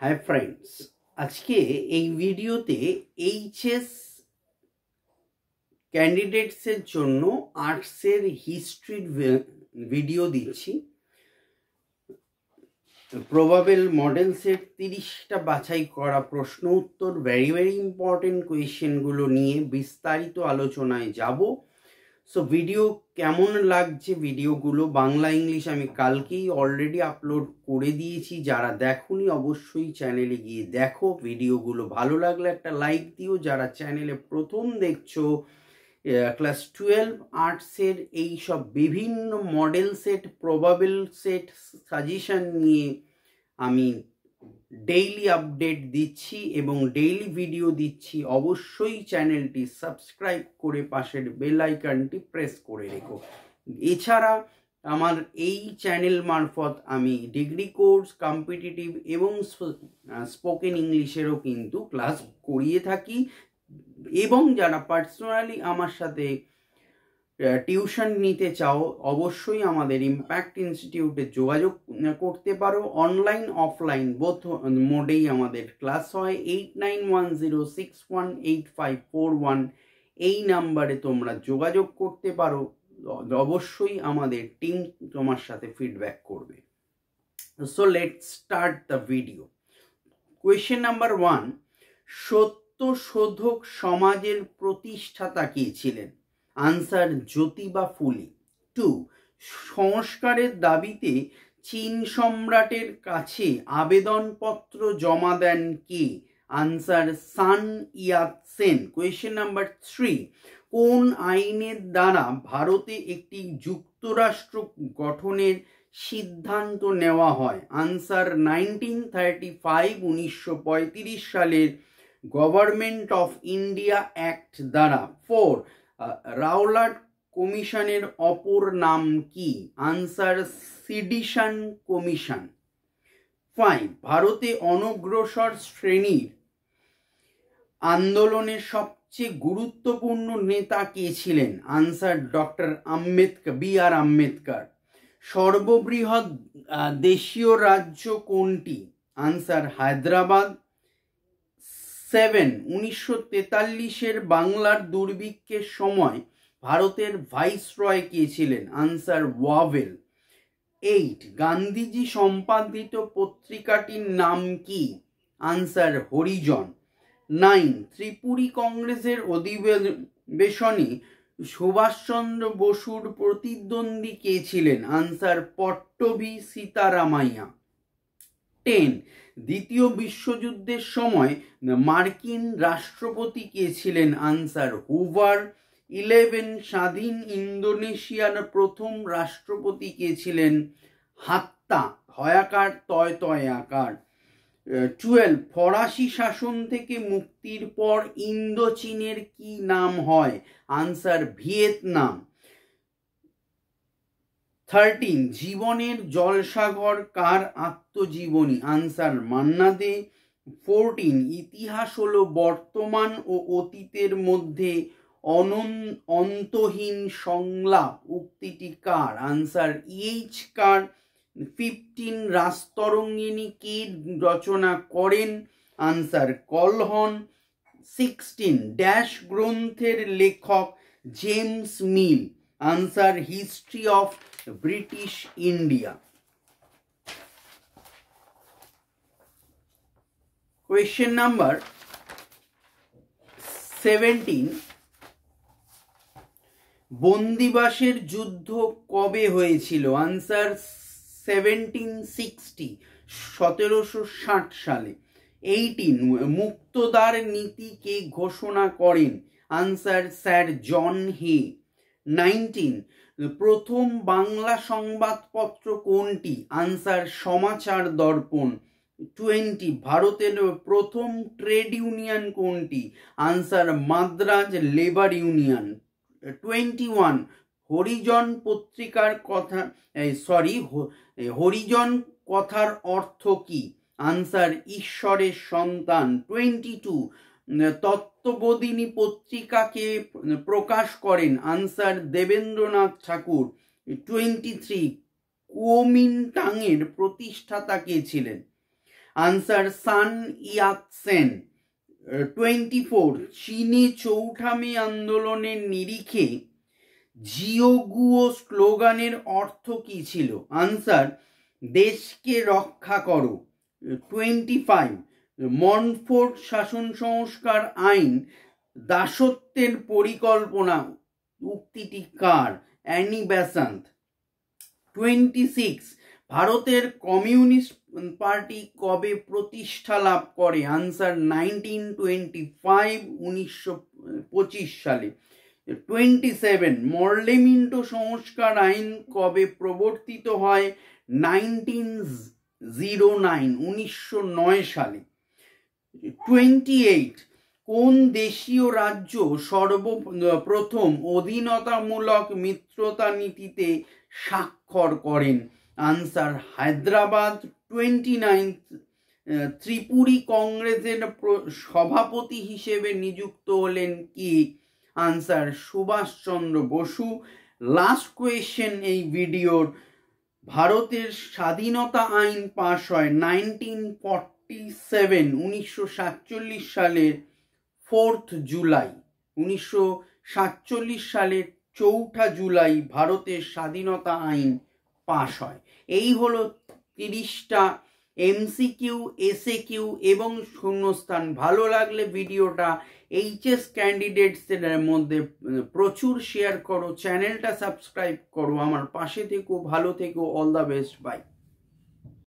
Hi friends, আজকে এই ভিডিওতে এইচএস ক্যান্ডিডেটসের জন্য আর্টসের হিস্ট্রির ভিডিও দিচ্ছি। প্রবাবেল মডেল সেট 30টা বাছাই করা প্রশ্ন উত্তর, ভেরি ইম্পর্টেন্ট কোয়েশ্চেনগুলো নিয়ে বিস্তারিত আলোচনায় যাব। সো ভিডিও কেমন লাগছে, ভিডিওগুলো বাংলা ইংলিশ আমি কালকেই অলরেডি আপলোড করে দিয়েছি। যারা দেখোনি অবশ্যই চ্যানেলে গিয়ে দেখো। ভিডিওগুলো ভালো লাগলে একটা লাইক দিও। যারা চ্যানেলে প্রথম দেখছো, ক্লাস 12 আর্টসের এই সব বিভিন্ন model set, probable set suggestion নিয়ে আমি ডেইলি আপডেট দিচ্ছি এবং ডেইলি ভিডিও দিচ্ছি। অবশ্যই চ্যানেলটি সাবস্ক্রাইব করে পাশের বেল আইকনটি প্রেস করে রেখো। এছাড়া আমার এই চ্যানেল মারফত আমি ডিগ্রি কোর্স, কম্পিটিটিভ এবং স্পোকেন ইংলিশেরও কিন্তু ক্লাস করিয়ে থাকি। এবং যারা পার্সোনালি আমার সাথে টিউশন নিতে চাও অবশ্যই আমাদের ইম্প্যাক্ট ইনস্টিটিউটে যোগাযোগ করতে পারো। অনলাইন অফলাইন বোথ মোডেই আমাদের ক্লাস হয়। 8910618541 এই নাম্বারে তোমরা যোগাযোগ করতে পারো। অবশ্যই আমাদের টিম তোমার সাথে ফিডব্যাক করবে। So let's start the video. Question number 1, Satyashodhak সমাজের প্রতিষ্ঠাতা কে ছিলেন? আনসার জ্যোতিবা ফুলে। 2, সংস্কারের দাবিতে চীন সম্রাটের কাছে আবেদনপত্র জমা দেন কে? আনসার সান ইয়াতসেন। কোয়েশ্চেন নাম্বার 3, কোন আইনের দ্বারা ভারতে একটি যুক্তরাষ্ট্র গঠনের সিদ্ধান্ত নেওয়া হয়? আনসার 1935 সালের গভর্নমেন্ট অফ ইন্ডিয়া অ্যাক্ট দ্বারা। 4, রাওলাট কমিশনের অপর নাম কি? Answer sedition commission. 5, ভারতে অনগ্রসর শ্রেণীর আন্দোলনের সবচেয়ে গুরুত্বপূর্ণ নেতা কে ছিলেন? Answer doctor Ambedkar, B.R.. Ambedkar. সর্ববৃহৎ দেশীয় রাজ্য কোনটি? আনসার হায়দ্রাবাদ। 7, 1943 বাংলার দুর্ভিক্ষের সময় ভারতের ভাইসরয় কে ছিলেন? Answer Wavell. 8, গান্ধীজি সম্পাদিত পত্রিকাটির নাম কি? আনসার হরিজন। 9, ত্রিপুরী কংগ্রেসের অধিবেশনে সুভাষচন্দ্র বসুর প্রতিদ্বন্দ্বী কে ছিলেন? আনসার পট্টভি সীতারামাইয়া। 10, দ্বিতীয় বিশ্বযুদ্ধের সময় মার্কিন রাষ্ট্রপতি কে ছিলেন? Answer Hoover. 11, স্বাধীন ইন্দোনেশিয়ার প্রথম রাষ্ট্রপতি কে ছিলেন? হাত্তা, হয়াকার তয় তয় আকার। 12, ফরাসি শাসন থেকে মুক্তির পর ইন্দোচীনের কি নাম হয়? Answer Vietnam. 13, জীবনের জলসাঘর কার আত্মজীবনী? আনসার মান্না দে। 14, ইতিহাস হলো বর্তমান ও অতীতের মধ্যে অন্তহীন সংলাপ, উক্তিটি কার? Answer EH Carr. 15, রাজতরঙ্গিনী কে রচনা করেন? আনসার কলহন। 16, ড্যাশ গ্রন্থের লেখক James Mill? Answer history of British India. Question number 17, বন্দিবাসের যুদ্ধ কবে হয়েছিল? আনসার 1760, 1760 সালে। 18, মুক্তদ্বার নীতি কে ঘোষণা করেন? আনসার স্যার জন হে। 19, প্রথম বাংলা সংবাদপত্র কোনটি? আনসার সমাচার দর্পণ। 20, ভারতের প্রথম ট্রেড ইউনিয়ন কোনটি? Answer Madras labour union. 21, Harijan পত্রিকার কথা হরিজন কথার অর্থ কি? আনসার ঈশ্বরের সন্তান। 22, তত্ত্ববোধিনী পত্রিকাকে প্রকাশ করেন? আনসার দেবেন্দ্রনাথ ঠাকুর। 23, কুওমিন্টাংয়ের প্রতিষ্ঠাতা কে ছিলেন? আনসার সান ইয়াতসেন। 24 চীনে চৌঠা মে আন্দোলনের নিরিখে জিওগুও স্লোগানের অর্থ কি ছিল? আনসার দেশকে রক্ষা করো। 25 মনফোর্ড শাসন সংস্কার আইন দাসত্বের পরিকল্পনা উক্তিটি কার? Annie Besant. 26 ভারতের কমিউনিস্ট পার্টি কবে প্রতিষ্ঠা লাভ করে? আনসার 1925 1925 সালে। 27 মর্লেমিন্টো সংস্কার আইন কবে প্রবর্তিত হয়? 1909 1909 সালে। 28 কোন দেশীয় রাজ্য সর্বপ্রথম অধীনতামূলক মিত্রতা নীতিতে স্বাক্ষর করেন? আনসার হায়দ্রাবাদ। 29 ত্রিপুরী কংগ্রেসের সভাপতি হিসেবে নিযুক্ত হলেন কি? Answer Subhashchandra Bose. Last question এই ভিডিওর, ভারতের স্বাধীনতা আইন পাশ হয় 1947 1947 সালের 4 জুলাই। 1947 সালের 4 জুলাই ভারতের স্বাধীনতা আইন পাশ হয়। এই হলো 30টা এমসিকিউ, এসএকিউ এবং শূন্যস্থান। ভালো লাগলে ভিডিওটা এইচএস ক্যান্ডিডেটসদের মধ্যে প্রচুর শেয়ার করো, চ্যানেলটা সাবস্ক্রাইব করো, আমার পাশে থেকো, ভালো থেকো, অল দ্য বেস্ট, বাই।